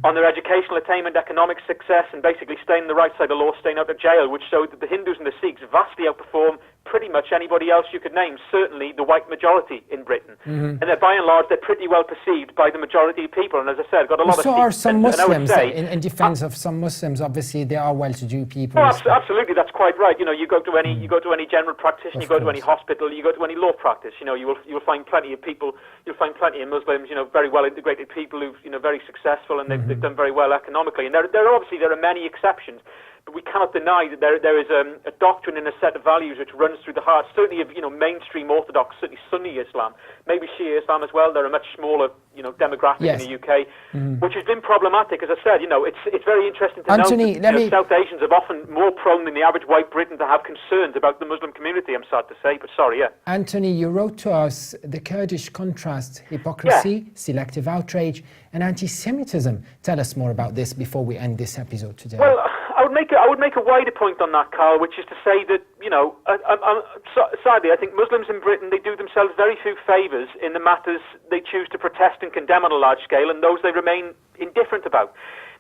on their educational attainment, economic success, and basically staying on the right side of the law, staying out of jail, which showed that the Hindus and the Sikhs vastly outperform pretty much anybody else you could name, certainly the white majority in Britain. And that by and large, they're pretty well perceived by the majority of people. And as I said, got a lot of So are Sikhs, some Muslims, say, in defense of some Muslims, obviously they are well-to-do people. Oh, absolutely, that's quite right. You go to any general practitioner, you go to any hospital, you go to any law practice, you'll find plenty of people, you'll find plenty of Muslims, very well-integrated people who've, very successful, and they've done very well economically. And there are many exceptions. But we cannot deny that there is a doctrine and a set of values which runs through the heart, certainly of mainstream Orthodox, certainly Sunni Islam, maybe Shia Islam as well. They're a much smaller demographic in the UK, which has been problematic. As I said, it's very interesting to Anthony, note that South Asians are often more prone than the average white Briton to have concerns about the Muslim community. I'm sad to say, but sorry, yeah. Anthony, you wrote to us the Kurdish contrast, hypocrisy, selective outrage, and anti-Semitism. Tell us more about this before we end this episode today. Well, I would make a wider point on that, Carl, which is to say that, sadly, I think Muslims in Britain, they do themselves very few favours in the matters they choose to protest and condemn on a large scale, and those they remain indifferent about.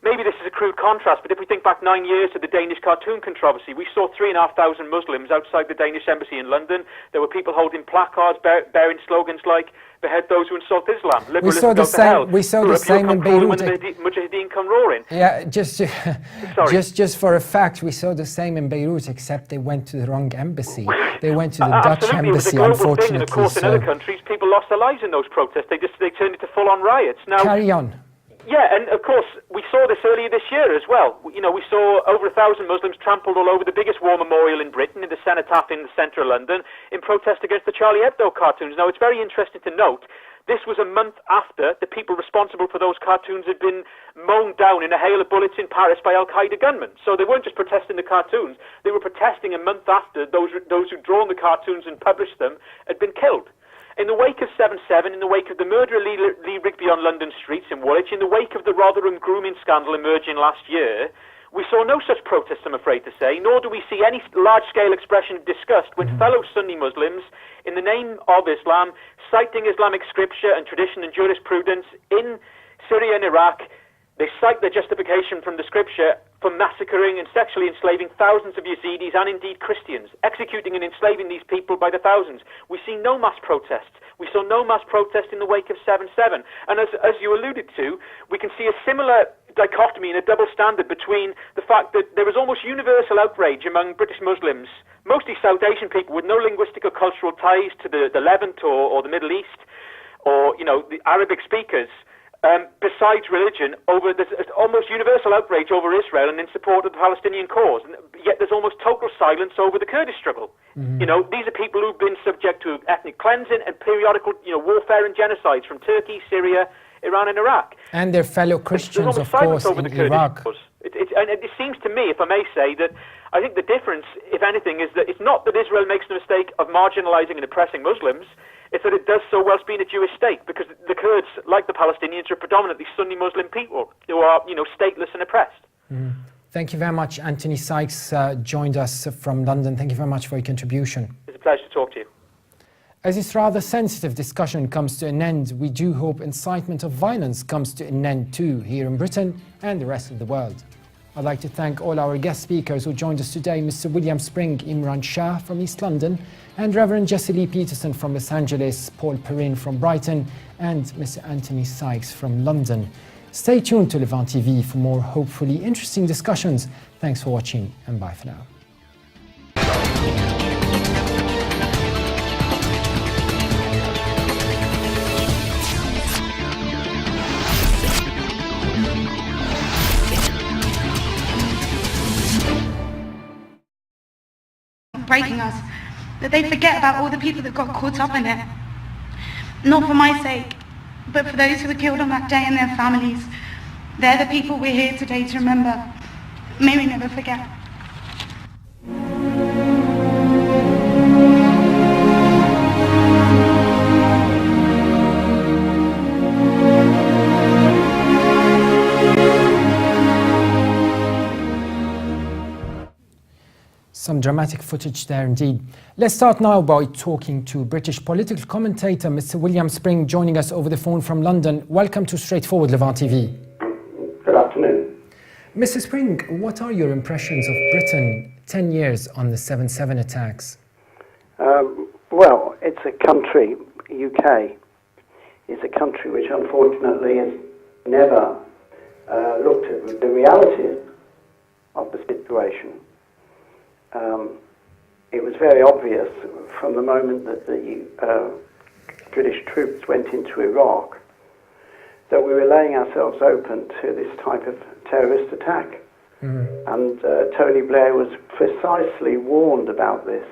Maybe this is a crude contrast, but if we think back 9 years to the Danish cartoon controversy, we saw 3,500 Muslims outside the Danish embassy in London. There were people holding placards bearing slogans like, behead those who insult Islam. We saw the same in Beirut. When the Mujahideen come roaring. Yeah, just for a fact, we saw the same in Beirut, except they went to the wrong embassy. They went to the Dutch embassy, it was a global unfortunately. Thing, and of course, in other countries, people lost their lives in those protests. They turned into full-on riots. Now, carry on. Yeah, and of course, we saw this earlier this year as well. We saw over 1,000 Muslims trampled all over the biggest war memorial in Britain, in the Cenotaph in the centre of London, in protest against the Charlie Hebdo cartoons. Now, it's very interesting to note, this was a month after the people responsible for those cartoons had been mown down in a hail of bullets in Paris by Al-Qaeda gunmen. So they weren't just protesting the cartoons, they were protesting a month after those who'd drawn the cartoons and published them had been killed. In the wake of 7/7, in the wake of the murder of Lee Rigby on London streets in Woolwich, in the wake of the Rotherham grooming scandal emerging last year, we saw no such protests, I'm afraid to say, nor do we see any large-scale expression of disgust when fellow Sunni Muslims, in the name of Islam, citing Islamic scripture and tradition and jurisprudence in Syria and Iraq, they cite their justification from the scripture for massacring and sexually enslaving thousands of Yazidis and indeed Christians, executing and enslaving these people by the thousands. We see no mass protests. We saw no mass protest in the wake of 7/7. And as you alluded to, we can see a similar dichotomy and a double standard between the fact that there was almost universal outrage among British Muslims, mostly South Asian people with no linguistic or cultural ties to the Levant or the Middle East, or the Arabic speakers. Besides religion, there's almost universal outrage over Israel and in support of the Palestinian cause. And yet there's almost total silence over the Kurdish struggle. These are people who've been subject to ethnic cleansing and periodical, warfare and genocides from Turkey, Syria, Iran, and Iraq. And their fellow Christians, of course, in Iraq. And it seems to me, if I may say, that I think the difference, if anything, is that it's not that Israel makes the mistake of marginalizing and oppressing Muslims. It's that it does so whilst being a Jewish state, because the Kurds, like the Palestinians, are predominantly Sunni Muslim people who are, stateless and oppressed. Thank you very much. Anthony Sykes joined us from London. Thank you very much for your contribution. It's a pleasure to talk to you. As this rather sensitive discussion comes to an end, we do hope incitement of violence comes to an end too, here in Britain and the rest of the world. I'd like to thank all our guest speakers who joined us today, Mr. William Spring Imran Shah from East London, and Reverend Jesse Lee Peterson from Los Angeles, Paul Perrin from Brighton, and Mr. Anthony Sykes from London. Stay tuned to Levant TV for more hopefully interesting discussions. Thanks for watching, and bye for now. Breaking us, that they forget about all the people that got caught up in it. Not for my sake, but for those who were killed on that day and their families. They're the people we're here today to remember. May we never forget. some dramatic footage there indeed. Let's start now by talking to British political commentator Mr William Spring, joining us over the phone from London. Welcome to Straightforward Levant TV. Good afternoon. Mr Spring, what are your impressions of Britain 10 years on the 7/7 attacks? Well, it's a country, UK, is a country which unfortunately has never looked at the realities of the situation. It was very obvious from the moment that the British troops went into Iraq that we were laying ourselves open to this type of terrorist attack. And Tony Blair was precisely warned about this,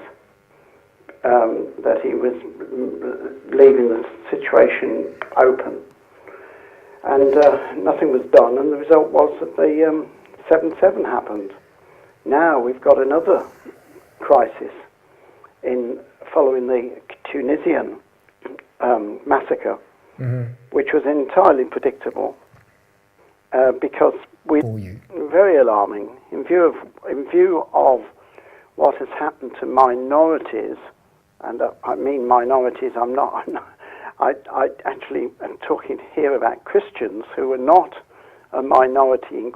that he was leaving the situation open. And nothing was done, and the result was that the 7/7 happened. Now we've got another crisis following the Tunisian massacre, which was entirely predictable because very alarming in view of what has happened to minorities, and I mean minorities. I actually am talking here about Christians who are not a minority in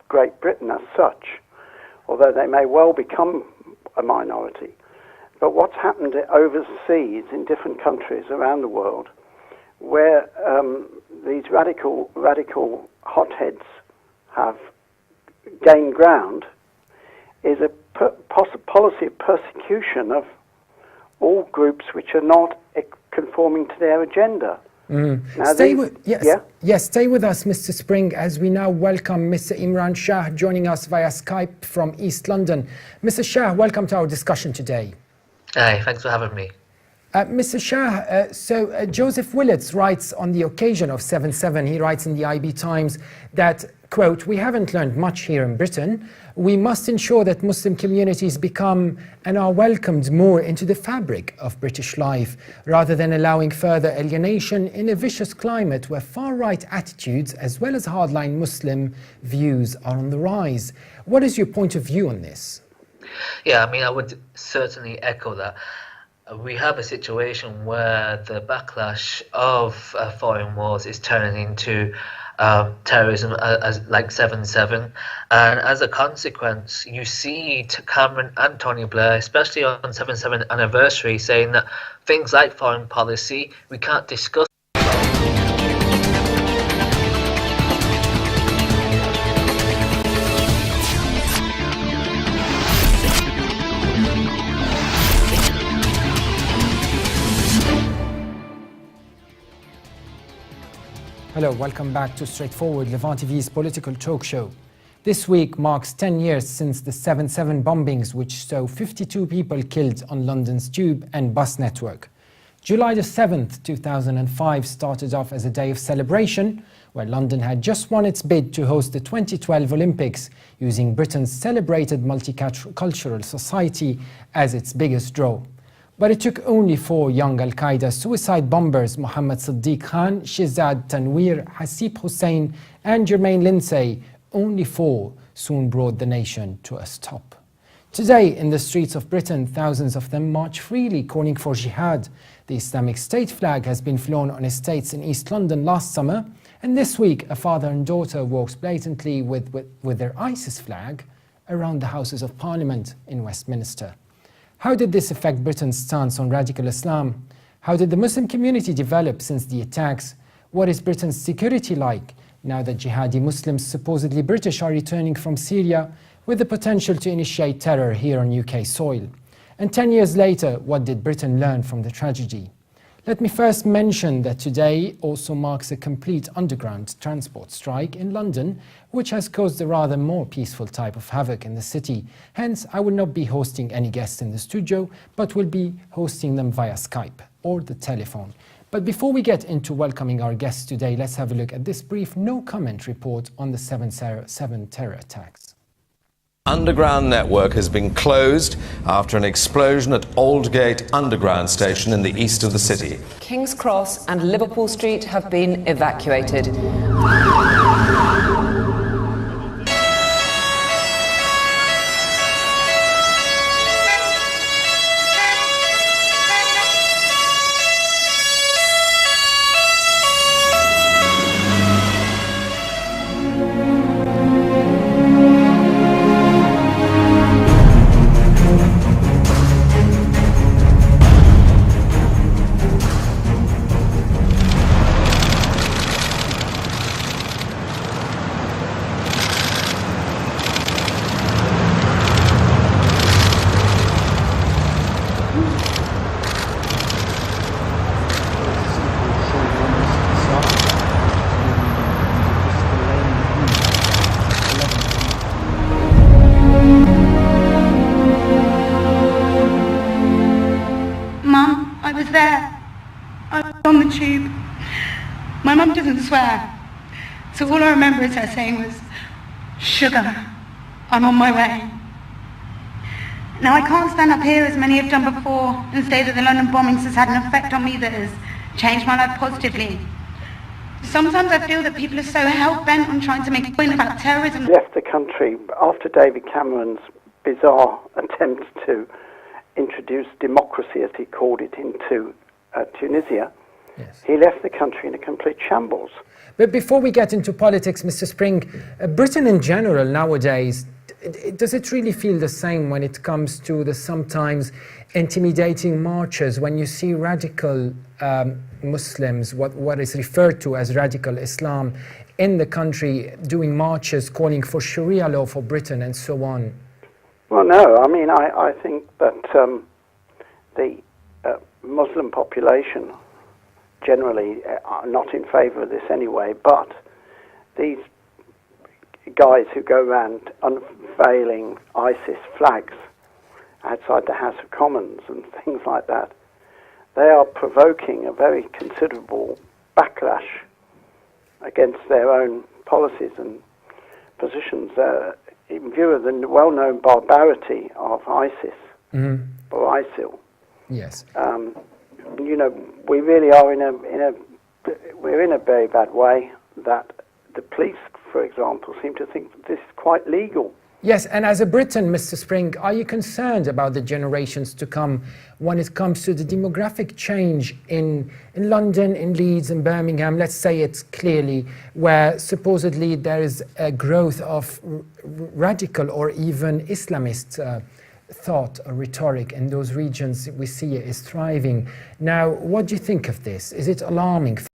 Great Britain as such, although they may well become a minority. But what's happened overseas in different countries around the world, where these radical hotheads have gained ground, is a policy of persecution of all groups which are not conforming to their agenda. Now stay with us, Mr Spring, as we now welcome Mr Imran Shah, joining us via Skype from East London. Mr Shah, welcome to our discussion today. Hi, thanks for having me. Mr Shah, Joseph Willits writes on the occasion of 7/7, he writes in the IB Times that, quote, "We haven't learned much here in Britain. We must ensure that Muslim communities become and are welcomed more into the fabric of British life, rather than allowing further alienation in a vicious climate where far-right attitudes as well as hardline Muslim views are on the rise." What is your point of view on this? Yeah, I mean, I would certainly echo that. We have a situation where the backlash of foreign wars is turning into terrorism, as like 7/7, and as a consequence, you see Cameron and Tony Blair, especially on 7/7 anniversary, saying that things like foreign policy we can't discuss. Hello, welcome back to Straightforward, Levant TV's political talk show. This week marks 10 years since the 7/7 bombings, which saw 52 people killed on London's tube and bus network. July the 7th, 2005 started off as a day of celebration, where London had just won its bid to host the 2012 Olympics, using Britain's celebrated multicultural society as its biggest draw. But it took only 4 young Al-Qaeda suicide bombers, Mohammed Siddiq Khan, Shehzad Tanweer, Hasib Hussain and Jermaine Lindsay, only 4 soon brought the nation to a stop. Today, in the streets of Britain, thousands of them march freely, calling for jihad. The Islamic State flag has been flown on estates in East London last summer, and this week a father and daughter walks blatantly with their ISIS flag around the Houses of Parliament in Westminster. How did this affect Britain's stance on radical Islam? How did the Muslim community develop since the attacks? What is Britain's security like now that jihadi Muslims, supposedly British, are returning from Syria with the potential to initiate terror here on UK soil? And 10 years later, what did Britain learn from the tragedy? Let me first mention that today also marks a complete underground transport strike in London, which has caused a rather more peaceful type of havoc in the city. Hence, I will not be hosting any guests in the studio, but will be hosting them via Skype or the telephone. But before we get into welcoming our guests today, let's have a look at this brief no-comment report on the 7/7 terror attacks. Underground network has been closed after an explosion at Aldgate Underground Station in the east of the city. King's Cross and Liverpool Street have been evacuated. I was there. I was on the tube. My mum doesn't swear, so all I remember is her saying was, "Sugar, I'm on my way." Now I can't stand up here, as many have done before, and say that the London bombings has had an effect on me that has changed my life positively. Sometimes I feel that people are so hell-bent on trying to make a point about terrorism. Left the country after David Cameron's bizarre attempt to introduce democracy, as he called it, into Tunisia. Yes. He left the country in a complete shambles. But before we get into politics, Mr. Spring, Britain in general nowadays, does it really feel the same when it comes to the sometimes intimidating marches, when you see radical Muslims, what is referred to as radical Islam, in the country doing marches calling for Sharia law for Britain and so on? Well, no, I mean, I think that the Muslim population generally are not in favour of this anyway, but these guys who go around unveiling ISIS flags outside the House of Commons and things like that, they are provoking a very considerable backlash against their own policies and positions. In view of the well-known barbarity of ISIS or ISIL, yes, you know, we really are we're in a very bad way. That the police, for example, seem to think that this is quite legal. Yes, and as a Briton, Mr. Spring, are you concerned about the generations to come when it comes to the demographic change in London, in Leeds, in Birmingham? Let's say it's clearly where supposedly there is a growth of radical or even Islamist thought or rhetoric in those regions. We see it is thriving. Now, what do you think of this? Is it alarming?